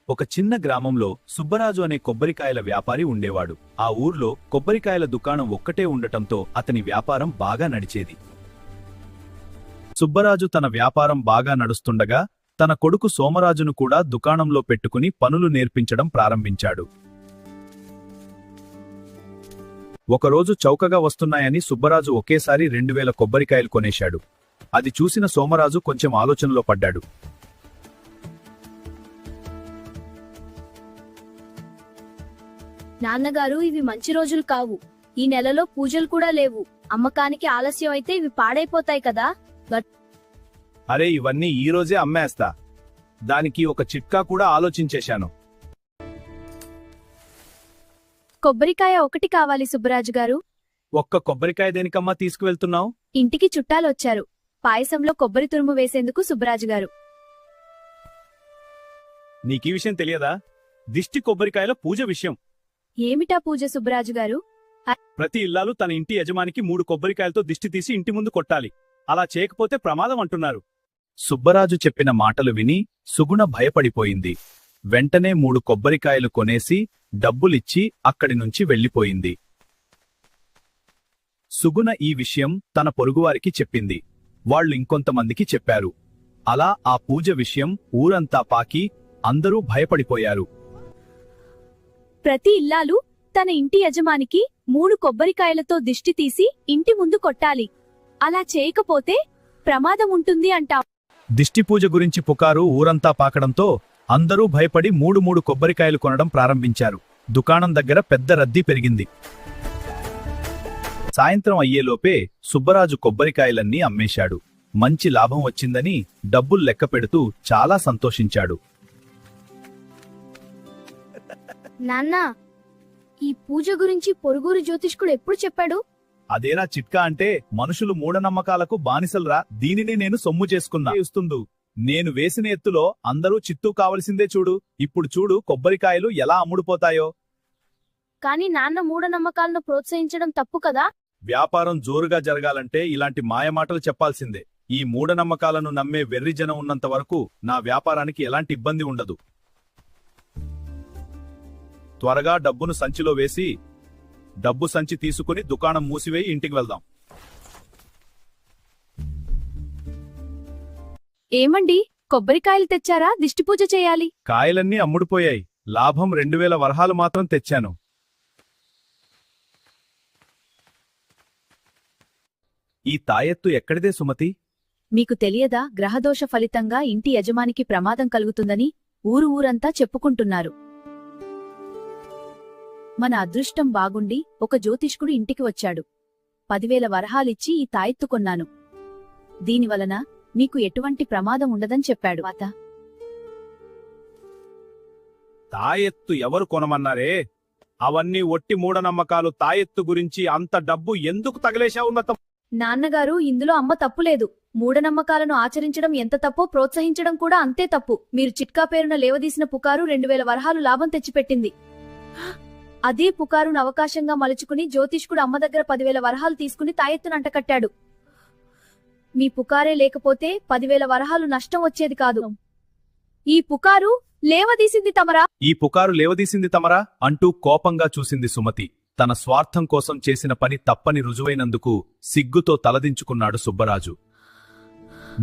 ఒక చిన్న గ్రామంలో సుబ్బరాజు అనే కొబ్బరికాయల వ్యాపారి ఉండేవాడు. ఆ ఊర్లో కొబ్బరికాయల దుకాణం ఒక్కటే ఉండటంతో అతని వ్యాపారం బాగా నడిచేది. సుబ్బరాజు తన వ్యాపారం బాగా నడుస్తుండగా తన కొడుకు సోమరాజును కూడా దుకాణంలో పెట్టుకుని పనులు నేర్పించడం ప్రారంభించాడు. ఒకరోజు చౌకగా వస్తున్నాయని సుబ్బరాజు ఒకేసారి 2000 కొబ్బరికాయలు కొనేశాడు. అది చూసిన సోమరాజు కొంచెం ఆలోచనలో పడ్డాడు. నాన్నగారు, ఇవి మంచి రోజులు కావు. ఈ నెలలో పూజలు కూడా లేవు. అమ్మకానికి ఆలస్యం అయితే ఇవి పాడైపోతాయి కదా. అరే, ఇవన్నీ ఈ రోజే అమ్మేస్తా. దానికి ఒక చిట్కా కూడా ఆలోచించేశాను. కొబ్బరికాయ ఒకటి కావాలి సుబ్బరాజు గారు. ఒక్క కొబ్బరికాయ దేనికమ్మా తీసుకువెళ్తున్నావు? ఇంటికి చుట్టాలొచ్చారు. పాయసంలో కొబ్బరి తురుము వేసేందుకు సుబ్బరాజు గారు. నీకీ విషయం తెలియదా? దిష్టి కొబ్బరికాయల పూజ విషయం. ఏమిటా పూజ సుబ్బరాజు గారు? ప్రతి ఇల్లాలు తన ఇంటి యజమానికి 3 కొబ్బరికాయలతో దిష్టి తీసి ఇంటి ముందు కొట్టాలి. అలా చేయకపోతే ప్రమాదం అంటున్నారు. సుబ్బరాజు చెప్పిన మాటలు విని సుగుణ భయపడిపోయింది. వెంటనే 3 కొబ్బరికాయలు కొనేసి డబ్బులిచ్చి అక్కడి నుంచి వెళ్లిపోయింది. సుగుణ ఈ విషయం తన పొరుగువారికి చెప్పింది. వాళ్ళు ఇంకొంతమందికి చెప్పారు. అలా ఆ పూజ విషయం ఊరంతా పాకి అందరూ భయపడిపోయారు. ప్రతి ఇల్లాలు తన ఇంటి యజమానికి 3 కొబ్బరికాయలతో దిష్టి తీసి ఇంటి ముందు కొట్టాలి. అలా చేయకపోతే ప్రమాదం ఉంటుంది అంటా. దిష్టి పూజ గురించి పుకారు ఊరంతా పాకడంతో అందరూ భయపడి 3 కొబ్బరికాయలు కొనడం ప్రారంభించారు. దుకాణం దగ్గర పెద్ద రద్దీ పెరిగింది. సాయంత్రం అయ్యేలోపే సుబ్బరాజు కొబ్బరికాయలన్నీ అమ్మేశాడు. మంచి లాభం వచ్చిందని డబ్బులు లెక్క పెడుతూ చాలా సంతోషించాడు. నాన్నా, ఈ పూజ గురించి పొరుగురు జ్యోతిష్కుడు ఎప్పుడు చెప్పాడు? అదేనా చిట్కా అంటే? మనుషులు మూఢనమ్మకాలకు బానిసలరా. దీనిని నేను సొమ్ము చేసుకున్నా ఇస్తుందు. నేను వేసిన ఎత్తులో అందరూ చిత్తూ కావలసిందే. చూడు, ఇప్పుడు చూడు కొబ్బరికాయలు ఎలా అమ్ముడుపోతాయో. కాని నాన్న మూఢనమ్మకాలను ప్రోత్సహించడం తప్పు కదా. వ్యాపారం జోరుగా జరగాలంటే ఇలాంటి మాయమాటలు చెప్పాల్సిందే. ఈ మూఢనమ్మకాలను నమ్మే వెర్రి జనం ఉన్నంత వరకు నా వ్యాపారానికి ఎలాంటి ఇబ్బంది ఉండదు. త్వరగా డబ్బును సంచిలో వేసి డబ్బు సంచి తీసుకుని దుకాణం మూసివేయి ఇంటికి వెళ్దాం. ఏమండి, కొబ్బరికాయలు తెచ్చారా? దిష్టి పూజ చేయాలి. కాయలన్నీ అమ్ముడుపోయాయి. లాభం 2000 వరహాలు మాత్రం తెచ్చాను. ఈ తాయెత్తు ఎక్కడిదే సుమతి? మీకు తెలియదా? గ్రహదోష ఫలితంగా ఇంటి యజమానికి ప్రమాదం కలుగుతుందని ఊరంతా చెప్పుకుంటున్నారు. మన అదృష్టం బాగుండి ఒక జ్యోతిష్కుడు ఇంటికి వచ్చాడు. 10,000 వరహాలిచ్చి ఈ తాయెత్తు కొన్నాను. దీనివలన మీకు ఎటువంటి ప్రమాదం ఉండదని చెప్పాడు. తాయెత్తు ఎవరు కొనమన్నారే? అవన్నీ ఒట్టి మూఢనమ్మకాలు. తాయెత్తు గురించి అంత డబ్బు ఎందుకు తగిలేశావు? నాన్నగారు, ఇందులో అమ్మ తప్పులేదు. మూఢనమ్మకాలను ఆచరించడం ఎంత తప్పో ప్రోత్సహించడం కూడా అంతే తప్పు. మీరు చిట్కా పేరున లేవదీసిన పుకారు 2000 వరహాలు లాభం తెచ్చిపెట్టింది. అదే పుకారును అవకాశంగా మలుచుకుని జ్యోతిష్కుడు అమ్మ దగ్గర 10,000 వరహాలు తీసుకుని తాయెత్తును అంటకట్టాడు. మీ పుకారే లేకపోతే 10,000 వరహాలు నష్టం వచ్చేది కాదు. ఈ పుకారు లేవదీసింది తమరా అంటూ కోపంగా చూసింది సుమతి. తన స్వార్థం కోసం చేసిన పని తప్పని రుజువైనందుకు సిగ్గుతో తలదించుకున్నాడు సుబ్బరాజు.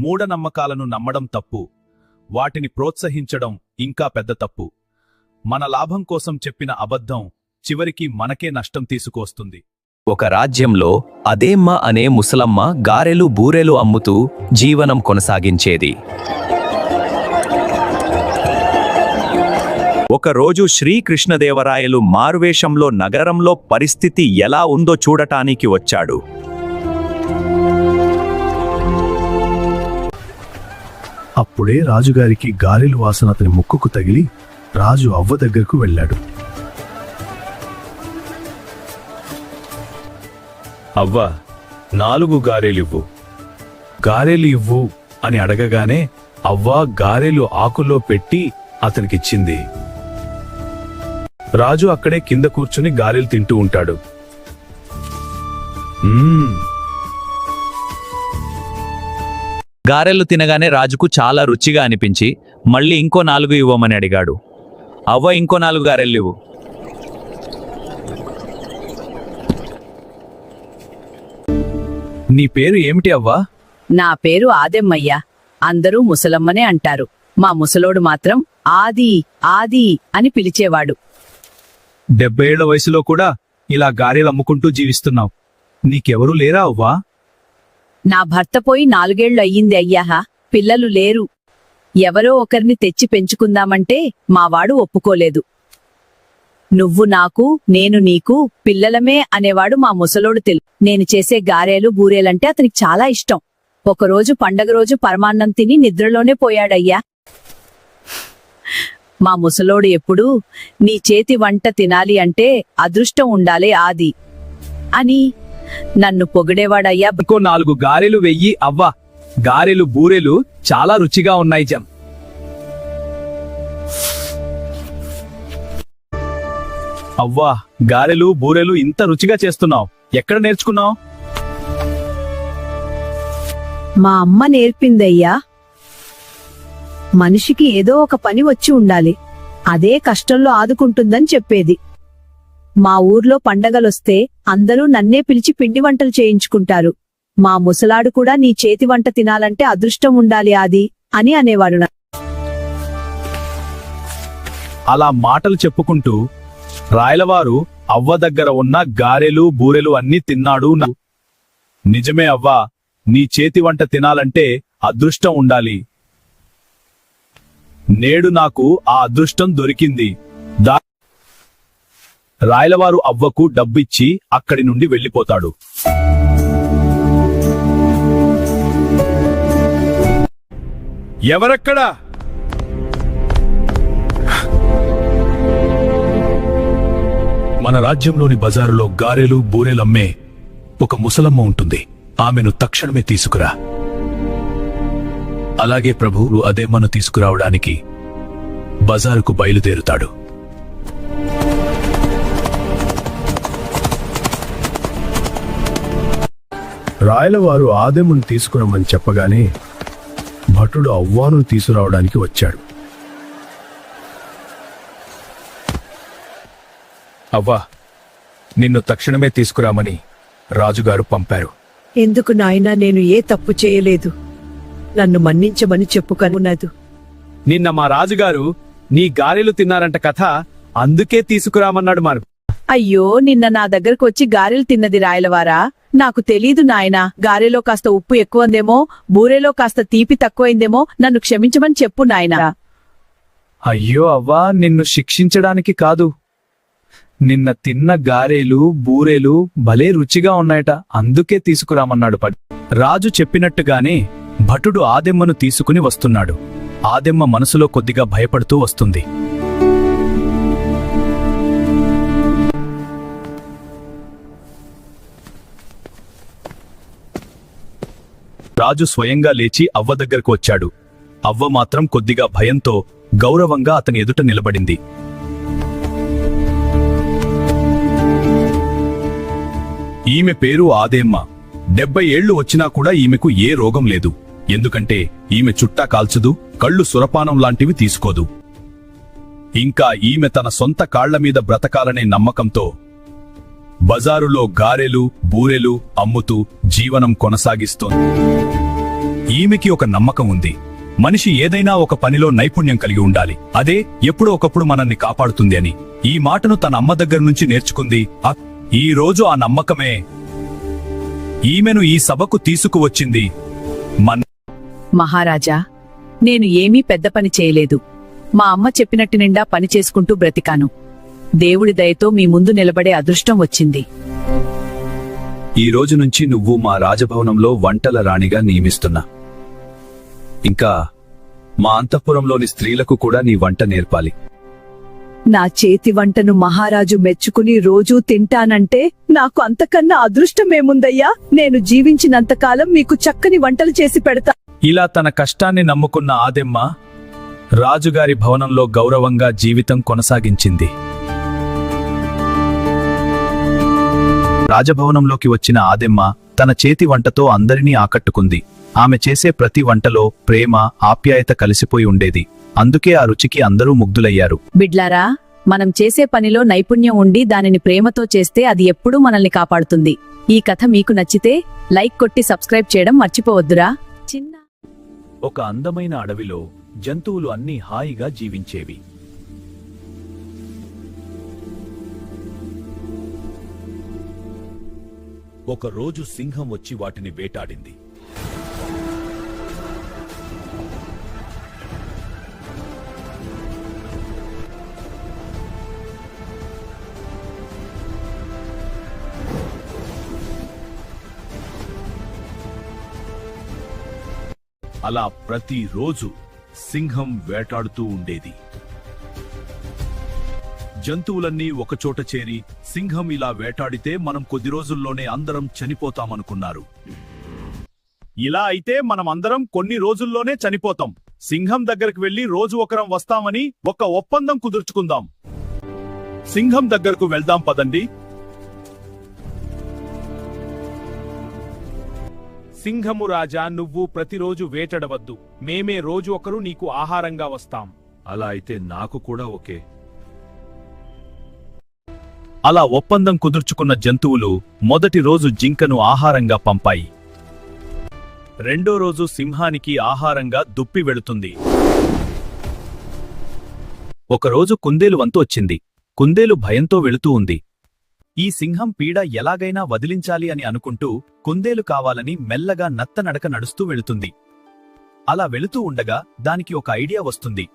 మూఢనమ్మకాలను నమ్మడం తప్పు. వాటిని ప్రోత్సహించడం ఇంకా పెద్ద తప్పు. మన లాభం కోసం చెప్పిన అబద్ధం చివరికి మనకే నష్టం తీసుకువస్తుంది. ఒక రాజ్యంలో అదేమ్మ అనే ముసలమ్మ గారెలు బూరెలు అమ్ముతూ జీవనం కొనసాగించేది. ఒకరోజు శ్రీకృష్ణదేవరాయలు మారువేషంలో నగరంలో పరిస్థితి ఎలా ఉందో చూడటానికి వచ్చాడు. అప్పుడే రాజుగారికి గారెలు వాసన అతని ముక్కుకు తగిలి రాజు అవ్వ దగ్గరకు వెళ్ళాడు. అవ్వ, 4 గారెలివ్వు. గారెలు ఇవ్వు అని అడగగానే అవ్వ గారెలు ఆకులో పెట్టి అతనికిచ్చింది. రాజు అక్కడే కింద కూర్చుని గారెలు తింటూ ఉంటాడు. గారెలు తినగానే రాజుకు చాలా రుచిగా అనిపించి మళ్ళీ ఇంకో 4 ఇవ్వమని అడిగాడు. అవ్వ ఇంకో 4 గారెలివ్వు. నీ పేరు ఏమిటి అవ్వా? నా పేరు ఆదెమ్మయ్య. అందరూ ముసలమ్మనే అంటారు. మా ముసలోడు మాత్రం ఆది ఆది అని పిలిచేవాడు. 70 ఏళ్ల వయసులో కూడా ఇలా గారెలు అమ్ముకుంటూ జీవిస్తున్నావు. నీకెవరూ లేరా అవ్వా? నా భర్త పోయి 4 ఏళ్లు అయ్యింది అయ్యాహా. పిల్లలు లేరు. ఎవరో ఒకరిని తెచ్చి పెంచుకుందామంటే మావాడు ఒప్పుకోలేదు. నువ్వు నాకు, నేను నీకు పిల్లలమే అనేవాడు మా ముసలోడు. నేను చేసే గారెలు బూరేలంటే అతనికి చాలా ఇష్టం. ఒకరోజు పండగ రోజు పరమాన్నం తిని నిద్రలోనే పోయాడయ్యా. మా ముసలోడు ఎప్పుడూ నీ చేతి వంట తినాలి అంటే అదృష్టం ఉండాలే ఆది అని నన్ను పొగిడేవాడయ్యా. ఇంకో 4 గారెలు వెయ్యి అవ్వా. గారెలు బూరెలు చాలా రుచిగా ఉన్నాయి జం. అవ్వా, గారెలు బూరెలు ఇంత రుచిగా చేస్తున్నావు. ఎక్కడ నేర్చుకున్నావు? మా అమ్మ నేర్పిందయ్యా. మనిషికి ఏదో ఒక పని వచ్చి ఉండాలి, అదే కష్టంలో ఆదుకుంటుందని చెప్పేది. మా ఊర్లో పండగలొస్తే అందరూ నన్నే పిలిచి పిండి వంటలు చేయించుకుంటారు. మా ముసలాడు కూడా నీ చేతి వంట తినాలంటే అదృష్టం ఉండాలి ఆది అని అనేవాడు. అలా మాటలు చెప్పుకుంటూ రాయలవారు అవ్వ దగ్గర ఉన్న గారెలు బూరెలు అన్నీ తిన్నాడు. నిజమే అవ్వా, నీ చేతి వంట తినాలంటే అదృష్టం ఉండాలి. నేడు నాకు ఆ అదృష్టం దొరికింది. రాయలవారు అవ్వకు డబ్బిచ్చి అక్కడి నుండి వెళ్ళిపోతాడు. ఎవరక్కడా? మన రాజ్యంలోని బజారులో గారెలు బూరెలమ్మే ఒక ముసలమ్మ ఉంటుంది. ఆమెను తక్షణమే తీసుకురా. అలాగే ప్రభువు అదేమ్మను తీసుకురావడానికి బజారుకు బయలుదేరుతాడు. రాయలవారు ఆదెమును తీసుకురమ్మని చెప్పగానే భటుడు అవ్వాను తీసుకురావడానికి వచ్చాడు. అవ్వా, నిన్ను తక్షణమే తీసుకురామని రాజుగారు పంపారు. ఎందుకు నాయనా? నేను ఏ తప్పు చేయలేదు. నన్ను మన్నించమని చెప్పుకొనున్నదు. నిన్న మా రాజుగారు నీ గారెలు తిన్నారంట కథ, అందుకే తీసుకురామన్నాడు. మరి అయ్యో, నిన్న నా దగ్గరకు వచ్చి గారెలు తిన్నది రాయలవారా? నాకు తెలీదు నాయనా. గారెలో కాస్త ఉప్పు ఎక్కువందేమో, బూరెలో కాస్త తీపి తక్కువైందేమో, నన్ను క్షమించమని చెప్పు నాయనా. అయ్యో అవ్వా, నిన్ను శిక్షించడానికి కాదు. నిన్న తిన్న గారెలు బూరెలు భలే రుచిగా ఉన్నాయట, అందుకే తీసుకురామన్నాడు. రాజు చెప్పినట్టుగానే భటుడు ఆదెమ్మను తీసుకుని వస్తున్నాడు. ఆదెమ్మ మనసులో కొద్దిగా భయపడుతూ వస్తుంది. రాజు స్వయంగా లేచి అవ్వ దగ్గరకు వచ్చాడు. అవ్వ మాత్రం కొద్దిగా భయంతో గౌరవంగా అతని ఎదుట నిలబడింది. ఈమె పేరు ఆదేమ్మ. 70 ఏళ్లు వచ్చినా కూడా ఈమెకు ఏ రోగం లేదు. ఎందుకంటే ఈమె చుట్టా కాల్చదు, కళ్ళు సురపానం లాంటివి తీసుకోదు. ఇంకా ఈమె తన సొంత కాళ్ల మీద బ్రతకాలనే నమ్మకంతో బజారులో గారెలు బూరెలు అమ్ముతూ జీవనం కొనసాగిస్తోంది. ఈమెకి ఒక నమ్మకం ఉంది. మనిషి ఏదైనా ఒక పనిలో నైపుణ్యం కలిగి ఉండాలి, అదే ఎప్పుడో ఒకప్పుడు మనల్ని కాపాడుతుంది అని. ఈ మాటను తన అమ్మ దగ్గర నుంచి నేర్చుకుంది. ఈ రోజు ఆ నమ్మకమే ఈమెను ఈ సభకు తీసుకువచ్చింది. మహారాజా, నేను ఏమీ పెద్ద పని చేయలేదు. మా అమ్మ చెప్పినట్టు నిండా పని చేసుకుంటూ బ్రతికాను. దేవుడి దయతో మీ ముందు నిలబడే అదృష్టం వచ్చింది. ఈ రోజు నుంచి నువ్వు మా రాజభవనంలో వంటల రాణిగా నియమిస్తున్నా. ఇంకా మా అంతఃపురంలోని స్త్రీలకు కూడా నీ వంట నేర్పాలి. నా చేతి వంటను మహారాజు మెచ్చుకుని రోజూ తింటానంటే నాకు అంతకన్నా అదృష్టమేముందయ్యా? నేను జీవించినంతకాలం మీకు చక్కని వంటలు చేసి పెడతా. ఇలా తన కష్టాన్ని నమ్ముకున్న ఆదెమ్మ రాజుగారి భవనంలో గౌరవంగా జీవితం కొనసాగించింది. రాజభవనంలోకి వచ్చిన ఆదెమ్మ తన చేతి వంటతో అందరినీ ఆకట్టుకుంది. ఆమె చేసే ప్రతి వంటలో ప్రేమ, ఆప్యాయత కలిసిపోయి ఉండేది. అందుకే ఆ రుచికి అందరూ ముగ్ధులయ్యారు. బిడ్లారా, మనం చేసే పనిలో నైపుణ్యం ఉండి దానిని ప్రేమతో చేస్తే అది ఎప్పుడూ మనల్ని కాపాడుతుంది. ఈ కథ మీకు నచ్చితే లైక్ కొట్టి సబ్స్క్రైబ్ చేయడం మర్చిపోవద్దురా. చిన్న ఒక అందమైన అడవిలో జంతువులు అన్నీ హాయిగా జీవించేవి. ఒకరోజు సింహం వచ్చి వాటిని వేటాడింది. అలా ప్రతిరోజు సింహం వేటాడుతూ ఉండేది. జంతువులన్నీ ఒకచోట చేరి సింహం ఇలా వేటాడితే మనం కొద్ది రోజుల్లోనే అందరం చనిపోతామనుకున్నారు. ఇలా అయితే మనం అందరం కొన్ని రోజుల్లోనే చనిపోతాం. సింహం దగ్గరకు వెళ్లి రోజు ఒకరం వస్తామని ఒక ఒప్పందం కుదుర్చుకుందాం. సింహం దగ్గరకు వెళ్దాం పదండి. సింహము రాజా, నువ్వు ప్రతిరోజు వేటాడవద్దు. మేమే రోజు ఒకరు నీకు ఆహారంగా వస్తాం. అలా అయితే నాకు కూడా ఓకే. అలా ఒప్పందం కుదుర్చుకున్న జంతువులు మొదటి రోజు జింకను ఆహారంగా పంపాయి. రెండో రోజు సింహానికి ఆహారంగా దుప్పి వెళుతుంది. ఒకరోజు కుందేలు వంతు వచ్చింది. కుందేలు భయంతో వెళుతూ ఉంది. ఈ సింహం పీడ ఎలాగైనా వదిలించాలి అని అనుకుంటూ కుందేలు కావాలని మెల్లగా నత్తనడక నడుస్తూ వెళుతుంది. అలా వెళుతూ ఉండగా దానికి ఒక ఐడియా వస్తుంది.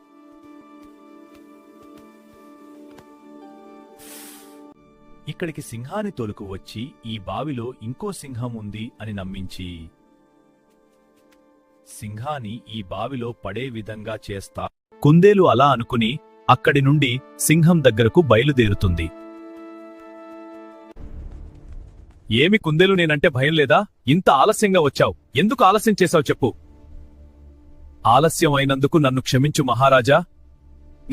ఇక్కడికి సింహాన్ని తోలుకు వచ్చి ఈ బావిలో ఇంకో సింహం ఉంది అని నమ్మించి సింహాన్ని ఈ బావిలో పడే విధంగా చేస్తా. కుందేలు అలా అనుకుని అక్కడి నుండి సింహం దగ్గరకు బయలుదేరుతుంది. ఏమి కుందేలు, నేనంటే భయం లేదా? ఇంత ఆలస్యంగా వచ్చావు, ఎందుకు ఆలస్యం చేశావు చెప్పు. ఆలస్యం అయినందుకు నన్ను క్షమించు మహారాజా.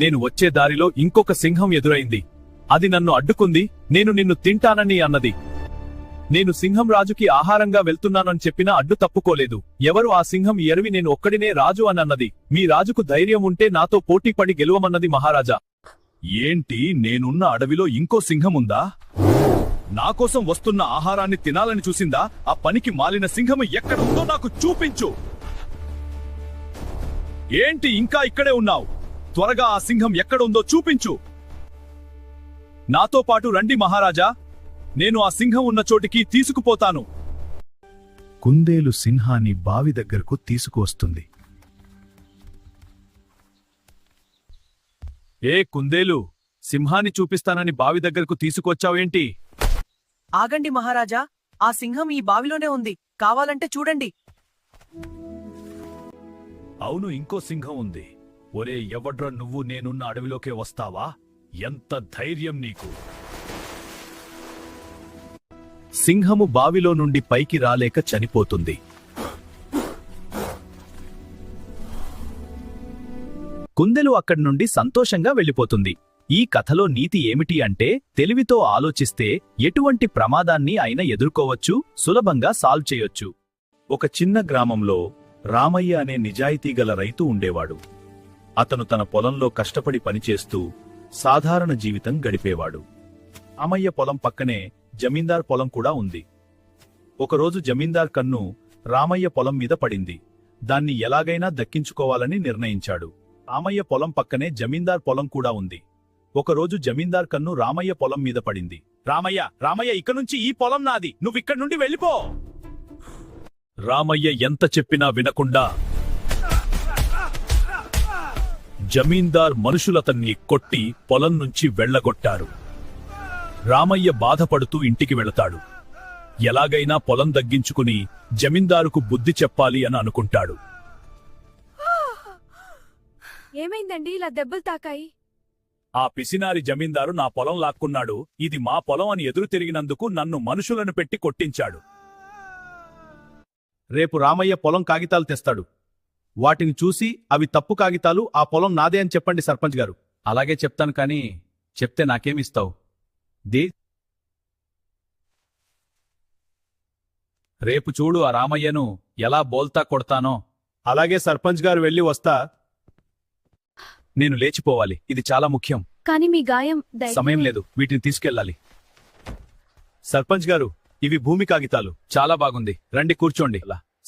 నేను వచ్చే దారిలో ఇంకొక సింహం ఎదురైంది. అది నన్ను అడ్డుకుంది. నేను నిన్ను తింటానని అన్నది. నేను సింహం రాజుకి ఆహారంగా వెళ్తున్నానని చెప్పినా అడ్డు తప్పుకోలేదు. ఎవరు ఆ సింహం ఎరివి నేను ఒక్కడినే రాజు అని అన్నది. మీ రాజుకు ధైర్యం ఉంటే నాతో పోటీపడి గెలువమన్నది మహారాజా. ఏంటి, నేనున్న అడవిలో ఇంకో సింహం ఉందా? నాకోసం వస్తున్న ఆహారాన్ని తినాలని చూసిందా? ఆ పనికి మాలిన సింహం ఎక్కడ ఉందో నాకు చూపించు. ఏంటి ఇంకా ఇక్కడే ఉన్నావు? త్వరగా ఆ సింహం ఎక్కడ ఉందో చూపించు. నాతో పాటు రండి మహారాజా. నేను ఆ సింహం ఉన్న చోటికి తీసుకుపోతాను. కుందేలు సింహాన్ని బావి దగ్గరకు తీసుకువస్తుంది. ఏ కుందేలు, సింహాన్ని చూపిస్తానని బావి దగ్గరకు తీసుకొచ్చావేంటి? ఆగండి మహారాజా, ఆ సింహం ఈ బావిలోనే ఉంది. కావాలంటే చూడండి. అవును, ఇంకో సింహం ఉంది. ఒరే ఎవడ్రా నువ్వు, నేనున్న అడవిలోకే వస్తావా? ఎంత ధైర్యం నీకు? సింహము బావిలో నుండి పైకి రాలేక చనిపోతుంది. కుందెలు అక్కడి నుండి సంతోషంగా వెళ్ళిపోతుంది. ఈ కథలో నీతి ఏమిటి అంటే, తెలివితో ఆలోచిస్తే ఎటువంటి ప్రమాదాన్ని అయినా ఎదుర్కోవచ్చు, సులభంగా సాల్వ్ చేయొచ్చు. ఒక చిన్న గ్రామంలో రామయ్య అనే నిజాయితీగల రైతు ఉండేవాడు. అతను తన పొలంలో కష్టపడి పనిచేస్తూ సాధారణ జీవితం గడిపేవాడు. రామయ్య పొలం పక్కనే జమీందార్ పొలం కూడా ఉంది. ఒకరోజు జమీందార్ కన్ను రామయ్య పొలం మీద పడింది. దాన్ని ఎలాగైనా దక్కించుకోవాలని నిర్ణయించాడు. రామయ్య పొలం పక్కనే జమీందార్ పొలం కూడా ఉంది. ఒకరోజు జమీందార్ కన్ను రామయ్య పొలం మీద పడింది. రామయ్య, రామయ్య, ఇక నుంచి ఈ పొలం నాది, నువ్విక్కడి నుండి వెళ్ళిపో. రామయ్య ఎంత చెప్పినా వినకుండా జమీందార్ మనుషులతన్ని కొట్టి పొలం నుంచి వెళ్లగొట్టారు. రామయ్య బాధపడుతూ ఇంటికి వెళతాడు. ఎలాగైనా పొలం దగ్గించుకుని జమీందారుకు బుద్ధి చెప్పాలి అని అనుకుంటాడు. ఏమైందండి ఇలా దెబ్బలు తాకాయి? ఆ పిసినారి జమీందారు నా పొలం లాక్కున్నాడు. ఇది మా పొలం అని ఎదురు తిరిగినందుకు నన్ను మనుషులను పెట్టి కొట్టించాడు. రేపు రామయ్య పొలం కాగితాలు తెస్తాడు. వాటిని చూసి అవి తప్పు కాగితాలు, ఆ పొలం నాదే అని చెప్పండి సర్పంచ్ గారు. అలాగే చెప్తాను, కానీ చెప్తే నాకేమిస్తావు? రేపు చూడు ఆ రామయ్యను ఎలా బోల్తా కొడతానో. అలాగే సర్పంచ్ గారు వెళ్ళి వస్తా. నేను లేచిపోవాలి, ఇది చాలా ముఖ్యం. కానీ మీ గాయం సమయం లేదు, వీటిని తీసుకెళ్ళాలి. సర్పంచ్ గారు, ఇవి భూమి కాగితాలు. చాలా బాగుంది, రండి కూర్చోండి.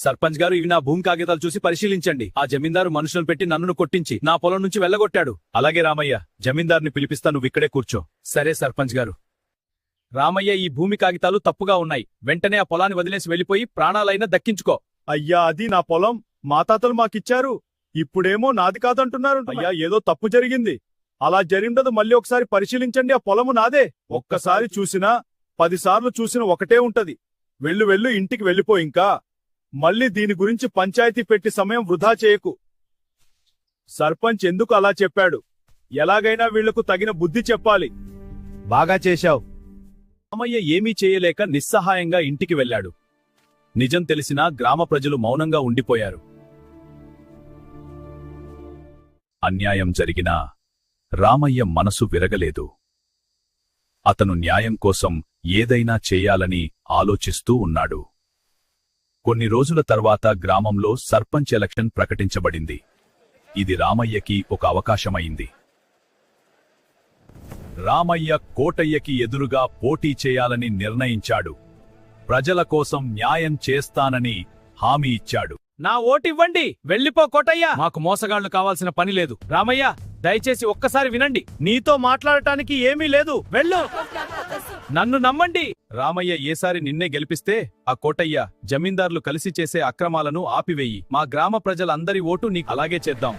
సర్పంచ్ గారు, ఇవి నా భూమి కాగితాలు చూసి పరిశీలించండి. ఆ జమీందారు మనుషులను పెట్టి నన్ను కొట్టించి నా పొలం నుంచి వెళ్ళగొట్టాడు. అలాగే రామయ్య, జమీందార్ని పిలిపిస్తా, నువ్వు ఇక్కడే కూర్చో. సరే సర్పంచ్ గారు. రామయ్య, ఈ భూమి కాగితాలు తప్పుగా ఉన్నాయి. వెంటనే ఆ పొలాన్ని వదిలేసి వెళ్లిపోయి ప్రాణాలైనా దక్కించుకో. అయ్యా, అది నా పొలం, మా తాతలు మాకిచ్చారు. ఇప్పుడేమో నాది కాదంటున్నారు. అయ్యా, ఏదో తప్పు జరిగింది. అలా జరిగిండదు, మళ్ళీ ఒకసారి పరిశీలించండి. ఆ పొలము నాదే. ఒక్కసారి చూసినా 10 సార్లు చూసినా ఒకటే ఉంటది. వెళ్ళు, ఇంటికి వెళ్ళిపో. ఇంకా మళ్ళీ దీని గురించి పంచాయతీ పెట్టి సమయం వృధా చేయకు. సర్పంచ్ ఎందుకు అలా చెప్పాడు? ఎలాగైనా వీళ్లకు తగిన బుద్ధి చెప్పాలి. బాగా చేశావు. రామయ్య ఏమీ చేయలేక నిస్సహాయంగా ఇంటికి వెళ్ళాడు. నిజం తెలిసినా గ్రామ ప్రజలు మౌనంగా ఉండిపోయారు. అన్యాయం జరిగినా రామయ్య మనసు విరగలేదు. అతను న్యాయం కోసం ఏదైనా చేయాలని ఆలోచిస్తూ ఉన్నాడు. కొన్ని రోజుల తర్వాత గ్రామంలో సర్పంచ్ ఎలక్షన్ ప్రకటించబడింది. ఇది రామయ్యకి ఒక అవకాశమైంది. రామయ్య కోటయ్యకి ఎదురుగా పోటీ చేయాలని నిర్ణయించాడు. ప్రజల కోసం న్యాయం చేస్తానని హామీ ఇచ్చాడు. నా ఓటివ్వండి, వెళ్ళిపో కోటయ్య. మాకు మోసగాళ్లు కావాల్సిన పని లేదు. రామయ్య, దయచేసి ఒక్కసారి వినండి. నీతో మాట్లాడటానికి ఏమీ లేదు, వెళ్ళు. నన్ను నమ్మండి. రామయ్య, ఏసారి నిన్నే గెలిపిస్తే ఆ కోటయ్య, జమీందార్లు కలిసి చేసే అక్రమాలను ఆపివేయి. మా గ్రామ ప్రజలందరి ఓటు నీకు. అలాగే చేద్దాం.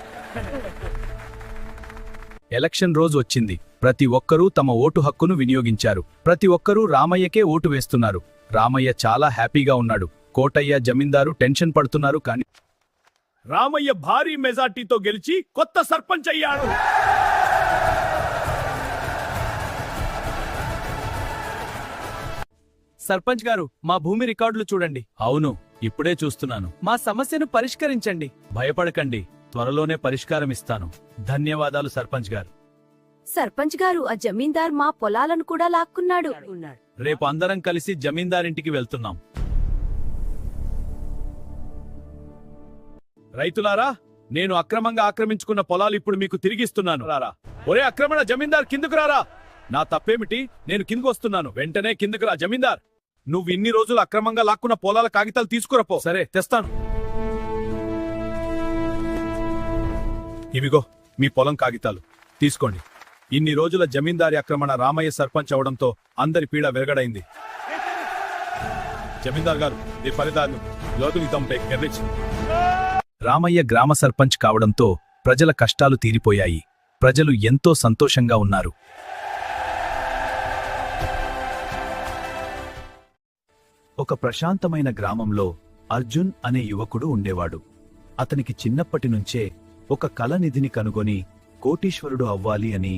ఎలక్షన్ రోజు వచ్చింది. ప్రతి ఒక్కరూ తమ ఓటు హక్కును వినియోగించారు. ప్రతి ఒక్కరూ రామయ్యకే ఓటు వేస్తున్నారు. రామయ్య చాలా హ్యాపీగా ఉన్నాడు. కోటయ్య, జమీందారు టెన్షన్ పడుతున్నారు. కానీ రామయ్య భారీ మెజార్టీతో గెలిచి కొత్త సర్పంచ్ అయ్యాడు. సర్పంచ్ గారు, మా భూమి రికార్డులు చూడండి. అవును, ఇప్పుడే చూస్తున్నాను. మా సమస్యను పరిష్కరించండి. భయపడకండి, త్వరలోనే పరిష్కారమిస్తాను. ధన్యవాదాలు సర్పంచ్ గారు. సర్పంచ్ గారు, ఆ జమీందార్ మా పొలాలను కూడా లాక్కున్నాడు. రేపు అందరం కలిసి జమీందారింటికి వెళ్తున్నాం. రైతులారా, నేను అక్రమంగా ఆక్రమించుకున్న పొలాలు ఇప్పుడు మీకు తిరిగిస్తున్నాను. రారా. ఒరే అక్రమణ జమీందార్, కిందకు రారా. నా తప్పేమిటి? నేను కిందకు వస్తున్నాను. వెంటనే కిందకు రా జమీందార్. నువ్వు ఇన్ని రోజులు అక్రమంగా లాక్కున్న పొలాల కాగితాలు తీసుకురాపో. సరే, తెస్తాను. ఇవిగో మీ పొలం కాగితాలు, తీసుకోండి. ఇన్ని రోజుల జమీందారి ఆక్రమణ రామయ్య సర్పంచ్ అవడంతో అందరి పీడ వెరగడైంది. జమీందార్ గారు, ఈ ఫలితాలను లోతునితంపై గెలిచి. రామయ్య గ్రామ సర్పంచ్ కావడంతో ప్రజల కష్టాలు తీరిపోయాయి. ప్రజలు ఎంతో సంతోషంగా ఉన్నారు. ఒక ప్రశాంతమైన గ్రామంలో అర్జున్ అనే యువకుడు ఉండేవాడు. అతనికి చిన్నప్పటి నుంచే ఒక కల నిధిని కనుగొని కోటీశ్వరుడు అవ్వాలి అని.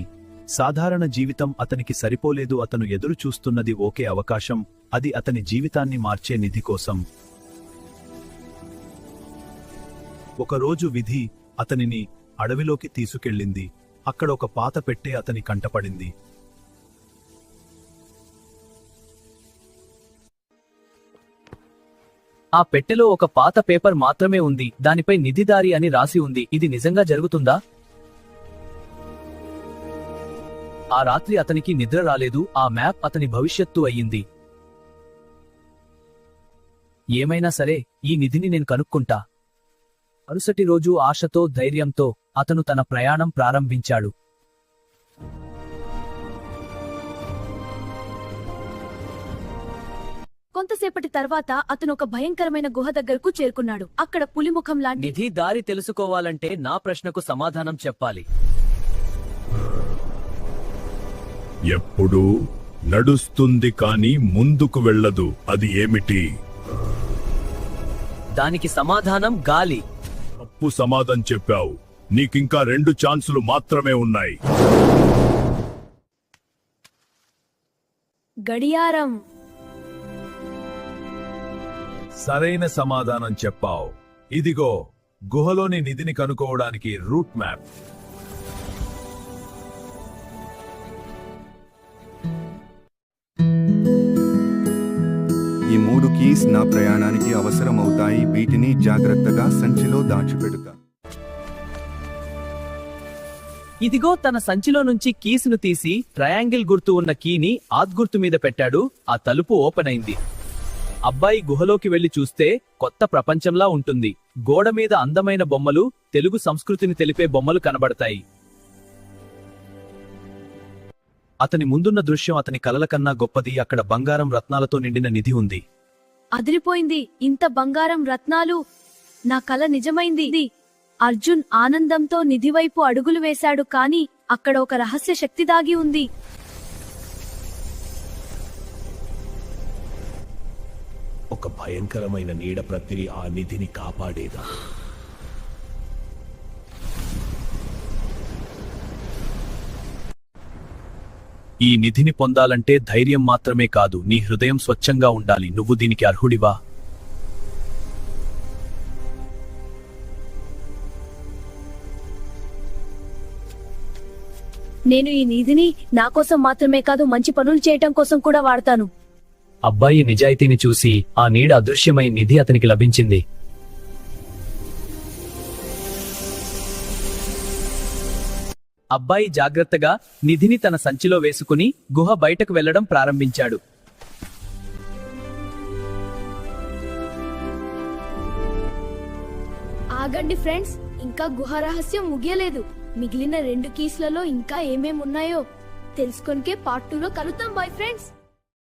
సాధారణ జీవితం అతనికి సరిపోలేదు. అతను ఎదురు చూస్తున్నది ఒకే అవకాశం, అది అతని జీవితాన్ని మార్చే నిధి కోసం. ఒకరోజు విధి అతనిని అడవిలోకి తీసుకెళ్ళింది. అక్కడ ఒక పాత పెట్టె అతని కంటపడింది. ఆ పెట్టెలో ఒక పాత పేపర్ మాత్రమే ఉంది. దానిపై నిధిదారి అని రాసి ఉంది. ఇది నిజంగా జరుగుతుందా? ఆ రాత్రి అతనికి నిద్ర రాలేదు. ఆ మ్యాప్ అతని భవిష్యత్తు అయ్యింది. ఏమైనా సరే, ఈ నిధిని నేను కనుక్కుంటా. మరుసటి రోజు ఆశతో, ధైర్యంతో అతను తన ప్రయాణం ప్రారంభించాడు. కొంతసేపటి తర్వాత అతను ఒక భయంకరమైన గుహ దగ్గరకు చేరుకున్నాడు. అక్కడ పులిముఖం లాంటి నిధి దారి తెలుసుకోవాలంటే నా ప్రశ్నకు సమాధానం చెప్పాలి. ఎప్పుడూ నడుస్తుంది కాని ముందుకు వెళ్ళదు. అది ఏమిటి? దానికి సమాధానం గాలి. తప్పు సమాధానం చెప్పావు. నీకింకా 2 ఛాన్సులు మాత్రమే ఉన్నాయి. గడియారం. సరైన సమాధానం చెప్పావు. ఇదిగో గుహలోని నిధిని కనుక్కోవడానికి రూట్ మ్యాప్. ఈ 3 కీస్ నా ప్రయాణానికి అవసరమవుతాయి. వీటిని జాగ్రత్తగా సంచిలో దాచిపెడతా. ఇదిగో తన సంచిలో నుంచి కీసును తీసి ట్రయాంగిల్ గుర్తు ఉన్న కీని ఆద్ గుర్తు మీద పెట్టాడు. ఆ తలుపు ఓపెన్ అయింది. అబ్బాయి గుహలోకి వెళ్లి చూస్తే కొత్త ప్రపంచంలా ఉంటుంది. గోడ మీద అందమైన బొమ్మలు, తెలుగు సంస్కృతిని తెలిపే బొమ్మలు కనబడతాయి. అతని ముందున్న దృశ్యం అతని కలల కన్నా గొప్పది. అక్కడ బంగారం, రత్నాలతో నిండిన నిధి ఉంది. అదిరిపోయింది. ఇంత బంగారం, రత్నాలు! నా కల నిజమైంది. అర్జున్ ఆనందంతో నిధివైపు అడుగులు వేశాడు. కాని అక్కడ ఒక రహస్య శక్తి దాగి ఉంది. ఒక భయంకరమైన నీడ ప్రతిని ఆ నిధిని కాపాడేదా? ఈ నిధిని పొందాలంటే ధైర్యం మాత్రమే కాదు, నీ హృదయం స్వచ్ఛంగా ఉండాలి. నువ్వు దీనికి అర్హుడివా? నేను ఈ నిధిని నా కోసం మాత్రమే కాదు, మంచి పనులు చేయటం కోసం కూడా వాడతాను. అబ్బాయి నిజాయితీని చూసి ఆ నీడ అదృశ్యమై నిధి అతనికి లభించింది. అబ్బాయి జాగ్రత్తగా నిధిని తన సంచిలో వేసుకుని గుహ బయటకు వెళ్లడం ప్రారంభించాడు. ఆగండి ఫ్రెండ్స్, ఇంకా గుహ రహస్యం ముగియలేదు. మిగిలిన 2 కీస్లలో ఇంకా ఏమేమున్నాయో తెలుసుకొనికే పార్ట్ 2లో కలుద్దాం. Bye friends.